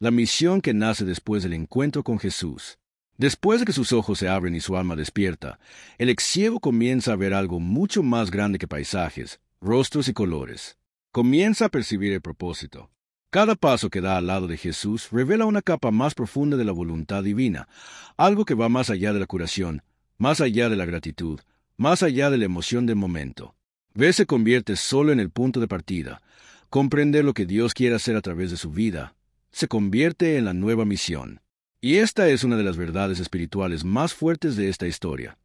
Speaker 1: la misión que nace después del encuentro con Jesús. Después de que sus ojos se abren y su alma despierta, el ex ciego comienza a ver algo mucho más grande que paisajes, rostros y colores. Comienza a percibir el propósito. Cada paso que da al lado de Jesús revela una capa más profunda de la voluntad divina, algo que va más allá de la curación, más allá de la gratitud, más allá de la emoción del momento. Ve se convierte solo en el punto de partida. Comprender lo que Dios quiere hacer a través de su vida se convierte en la nueva misión. Y esta es una de las verdades espirituales más fuertes de esta historia.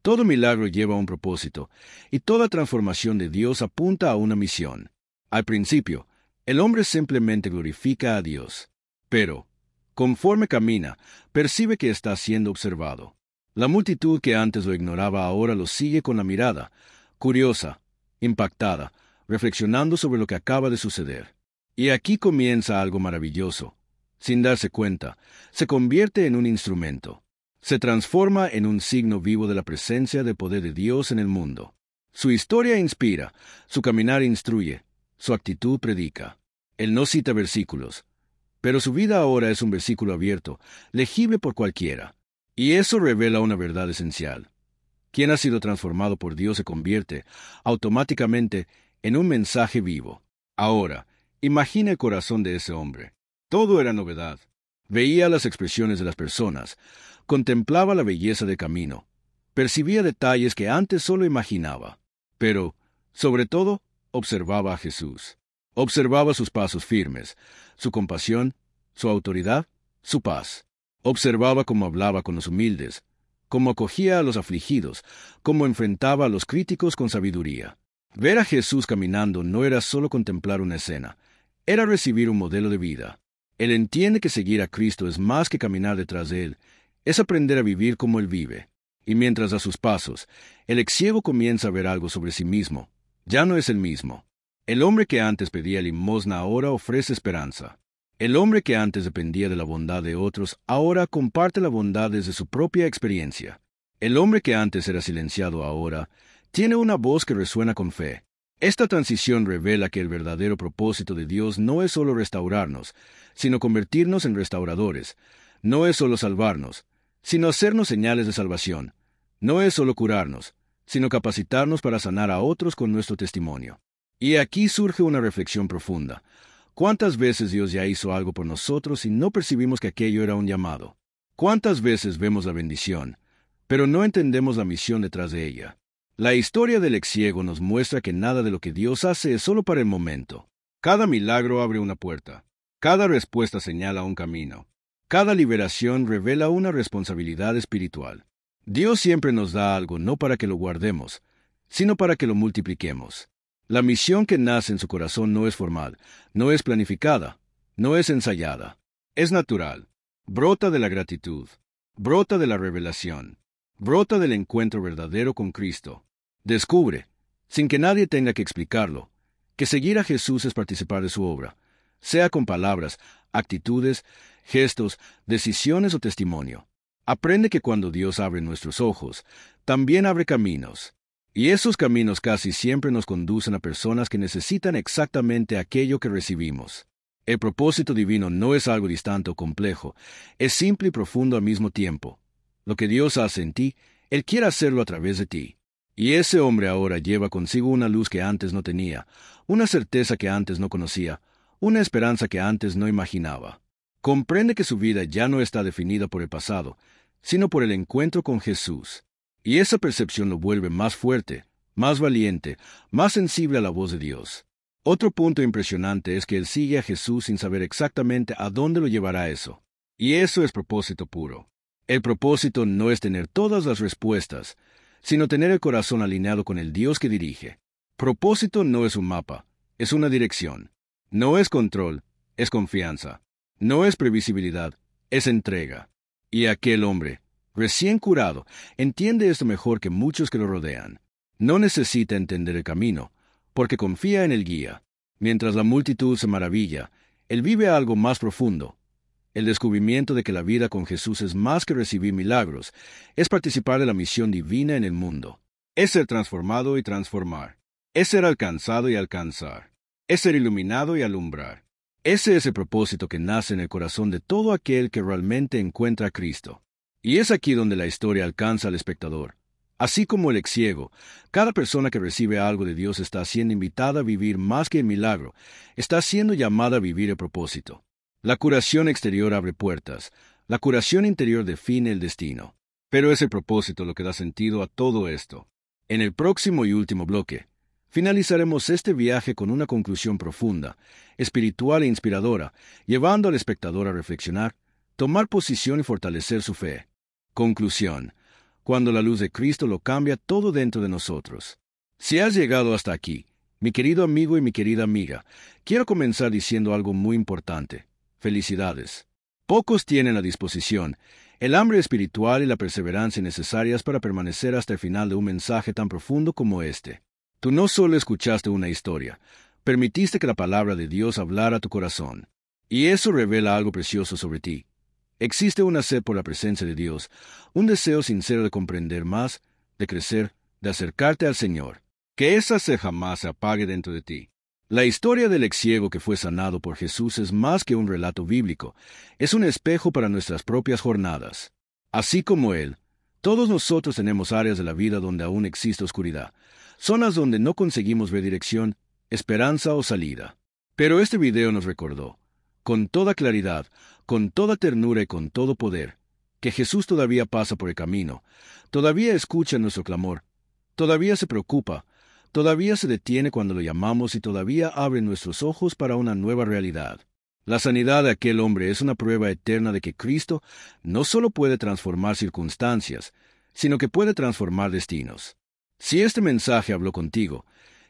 Speaker 1: Todo milagro lleva un propósito, y toda transformación de Dios apunta a una misión. Al principio, el hombre simplemente glorifica a Dios. Pero, conforme camina, percibe que está siendo observado. La multitud que antes lo ignoraba ahora lo sigue con la mirada, curiosa, impactada, reflexionando sobre lo que acaba de suceder. Y aquí comienza algo maravilloso. Sin darse cuenta, se convierte en un instrumento. Se transforma en un signo vivo de la presencia del poder de Dios en el mundo. Su historia inspira, su caminar instruye, su actitud predica. Él no cita versículos, pero su vida ahora es un versículo abierto, legible por cualquiera. Y eso revela una verdad esencial. Quien ha sido transformado por Dios se convierte, automáticamente, en un mensaje vivo. Ahora, imagina el corazón de ese hombre. Todo era novedad. Veía las expresiones de las personas, contemplaba la belleza del camino, percibía detalles que antes solo imaginaba. Pero, sobre todo, observaba a Jesús. Observaba sus pasos firmes, su compasión, su autoridad, su paz. Observaba cómo hablaba con los humildes, cómo acogía a los afligidos, cómo enfrentaba a los críticos con sabiduría. Ver a Jesús caminando no era solo contemplar una escena, era recibir un modelo de vida. Él entiende que seguir a Cristo es más que caminar detrás de Él, es aprender a vivir como Él vive. Y mientras a sus pasos, el ex ciego comienza a ver algo sobre sí mismo, ya no es el mismo. El hombre que antes pedía limosna ahora ofrece esperanza. El hombre que antes dependía de la bondad de otros ahora comparte la bondad desde su propia experiencia. El hombre que antes era silenciado ahora tiene una voz que resuena con fe. Esta transición revela que el verdadero propósito de Dios no es solo restaurarnos, sino convertirnos en restauradores. No es solo salvarnos, sino hacernos señales de salvación. No es solo curarnos, sino capacitarnos para sanar a otros con nuestro testimonio. Y aquí surge una reflexión profunda. ¿Cuántas veces Dios ya hizo algo por nosotros y no percibimos que aquello era un llamado? ¿Cuántas veces vemos la bendición, pero no entendemos la misión detrás de ella? La historia del ex ciego nos muestra que nada de lo que Dios hace es solo para el momento. Cada milagro abre una puerta. Cada respuesta señala un camino. Cada liberación revela una responsabilidad espiritual. Dios siempre nos da algo no para que lo guardemos, sino para que lo multipliquemos. La misión que nace en su corazón no es formal, no es planificada, no es ensayada. Es natural. Brota de la gratitud. Brota de la revelación. Brota del encuentro verdadero con Cristo. Descubre, sin que nadie tenga que explicarlo, que seguir a Jesús es participar de su obra, sea con palabras, actitudes, gestos, decisiones o testimonio. Aprende que cuando Dios abre nuestros ojos, también abre caminos. Y esos caminos casi siempre nos conducen a personas que necesitan exactamente aquello que recibimos. El propósito divino no es algo distante o complejo, es simple y profundo al mismo tiempo. Lo que Dios hace en ti, Él quiere hacerlo a través de ti. Y ese hombre ahora lleva consigo una luz que antes no tenía, una certeza que antes no conocía, una esperanza que antes no imaginaba. Comprende que su vida ya no está definida por el pasado, sino por el encuentro con Jesús. Y esa percepción lo vuelve más fuerte, más valiente, más sensible a la voz de Dios. Otro punto impresionante es que él sigue a Jesús sin saber exactamente a dónde lo llevará eso. Y eso es propósito puro. El propósito no es tener todas las respuestas, sino tener el corazón alineado con el Dios que dirige. Propósito no es un mapa, es una dirección. No es control, es confianza. No es previsibilidad, es entrega. Y aquel hombre, recién curado, entiende esto mejor que muchos que lo rodean. No necesita entender el camino, porque confía en el guía. Mientras la multitud se maravilla, él vive algo más profundo. El descubrimiento de que la vida con Jesús es más que recibir milagros, es participar de la misión divina en el mundo. Es ser transformado y transformar. Es ser alcanzado y alcanzar. Es ser iluminado y alumbrar. Ese es el propósito que nace en el corazón de todo aquel que realmente encuentra a Cristo. Y es aquí donde la historia alcanza al espectador. Así como el ex ciego, cada persona que recibe algo de Dios está siendo invitada a vivir más que el milagro, está siendo llamada a vivir el propósito. La curación exterior abre puertas, la curación interior define el destino. Pero es el propósito lo que da sentido a todo esto. En el próximo y último bloque, finalizaremos este viaje con una conclusión profunda, espiritual e inspiradora, llevando al espectador a reflexionar, tomar posición y fortalecer su fe. Conclusión. Cuando la luz de Cristo lo cambia todo dentro de nosotros. Si has llegado hasta aquí, mi querido amigo y mi querida amiga, quiero comenzar diciendo algo muy importante. Felicidades. Pocos tienen la disposición, el hambre espiritual y la perseverancia necesarias para permanecer hasta el final de un mensaje tan profundo como este. Tú no solo escuchaste una historia, permitiste que la palabra de Dios hablara a tu corazón. Y eso revela algo precioso sobre ti. Existe una sed por la presencia de Dios, un deseo sincero de comprender más, de crecer, de acercarte al Señor. Que esa sed jamás se apague dentro de ti. La historia del ex ciego que fue sanado por Jesús es más que un relato bíblico, es un espejo para nuestras propias jornadas. Así como él, todos nosotros tenemos áreas de la vida donde aún existe oscuridad, zonas donde no conseguimos ver dirección, esperanza o salida. Pero este video nos recordó, con toda claridad, con toda ternura y con todo poder, que Jesús todavía pasa por el camino, todavía escucha nuestro clamor, todavía se preocupa, todavía se detiene cuando lo llamamos y todavía abre nuestros ojos para una nueva realidad. La sanidad de aquel hombre es una prueba eterna de que Cristo no solo puede transformar circunstancias, sino que puede transformar destinos. Si este mensaje habló contigo,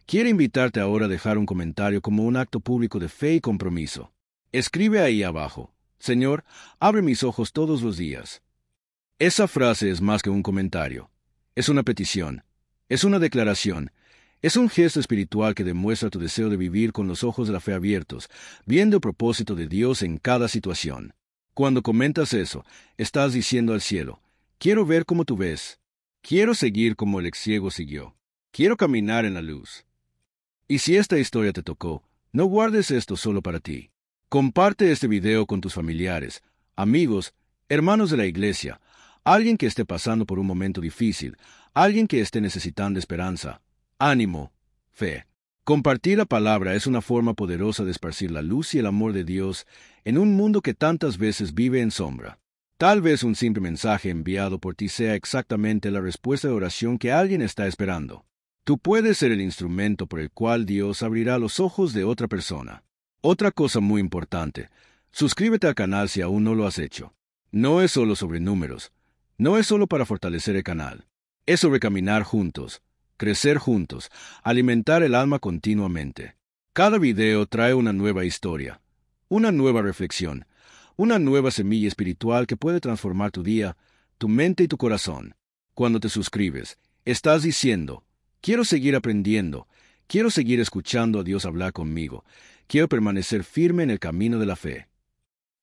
Speaker 1: quiere invitarte ahora a dejar un comentario como un acto público de fe y compromiso. Escribe ahí abajo: Señor, abre mis ojos todos los días. Esa frase es más que un comentario. Es una petición. Es una declaración. Es un gesto espiritual que demuestra tu deseo de vivir con los ojos de la fe abiertos, viendo el propósito de Dios en cada situación. Cuando comentas eso, estás diciendo al cielo: quiero ver como tú ves. Quiero seguir como el ex ciego siguió. Quiero caminar en la luz. Y si esta historia te tocó, no guardes esto solo para ti. Comparte este video con tus familiares, amigos, hermanos de la iglesia, alguien que esté pasando por un momento difícil, alguien que esté necesitando esperanza, ánimo, fe. Compartir la palabra es una forma poderosa de esparcir la luz y el amor de Dios en un mundo que tantas veces vive en sombra. Tal vez un simple mensaje enviado por ti sea exactamente la respuesta de oración que alguien está esperando. Tú puedes ser el instrumento por el cual Dios abrirá los ojos de otra persona. Otra cosa muy importante: suscríbete al canal si aún no lo has hecho. No es solo sobre números, no es solo para fortalecer el canal. Es sobre caminar juntos, crecer juntos, alimentar el alma continuamente. Cada video trae una nueva historia, una nueva reflexión, una nueva semilla espiritual que puede transformar tu día, tu mente y tu corazón. Cuando te suscribes, estás diciendo: quiero seguir aprendiendo, quiero seguir escuchando a Dios hablar conmigo, quiero permanecer firme en el camino de la fe.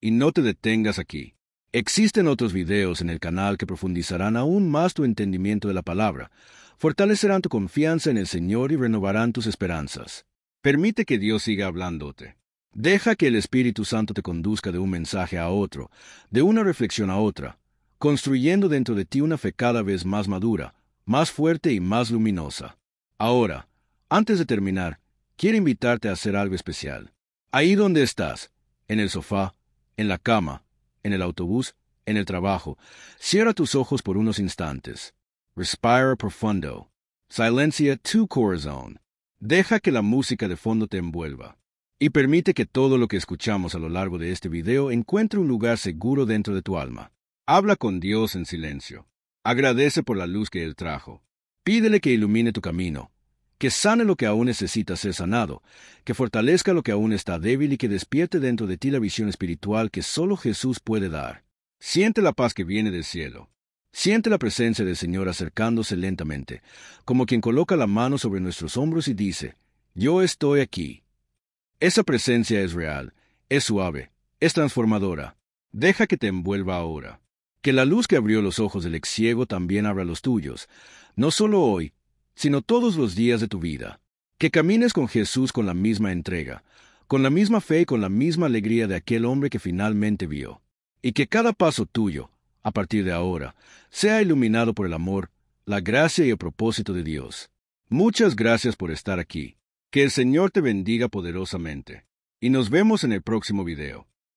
Speaker 1: Y no te detengas aquí. Existen otros videos en el canal que profundizarán aún más tu entendimiento de la palabra, fortalecerán tu confianza en el Señor y renovarán tus esperanzas. Permite que Dios siga hablándote. Deja que el Espíritu Santo te conduzca de un mensaje a otro, de una reflexión a otra, construyendo dentro de ti una fe cada vez más madura, más fuerte y más luminosa. Ahora, antes de terminar, quiero invitarte a hacer algo especial. Ahí donde estás, en el sofá, en la cama, en el autobús, en el trabajo, cierra tus ojos por unos instantes. Respira profundo. Silencia tu corazón. Deja que la música de fondo te envuelva. Y permite que todo lo que escuchamos a lo largo de este video encuentre un lugar seguro dentro de tu alma. Habla con Dios en silencio. Agradece por la luz que Él trajo. Pídele que ilumine tu camino, que sane lo que aún necesita ser sanado, que fortalezca lo que aún está débil y que despierte dentro de ti la visión espiritual que solo Jesús puede dar. Siente la paz que viene del cielo. Siente la presencia del Señor acercándose lentamente, como quien coloca la mano sobre nuestros hombros y dice: yo estoy aquí. Esa presencia es real, es suave, es transformadora. Deja que te envuelva ahora. Que la luz que abrió los ojos del ex ciego también abra los tuyos, no solo hoy, sino todos los días de tu vida. Que camines con Jesús con la misma entrega, con la misma fe y con la misma alegría de aquel hombre que finalmente vio. Y que cada paso tuyo, a partir de ahora, sea iluminado por el amor, la gracia y el propósito de Dios. Muchas gracias por estar aquí. Que el Señor te bendiga poderosamente. Y nos vemos en el próximo video.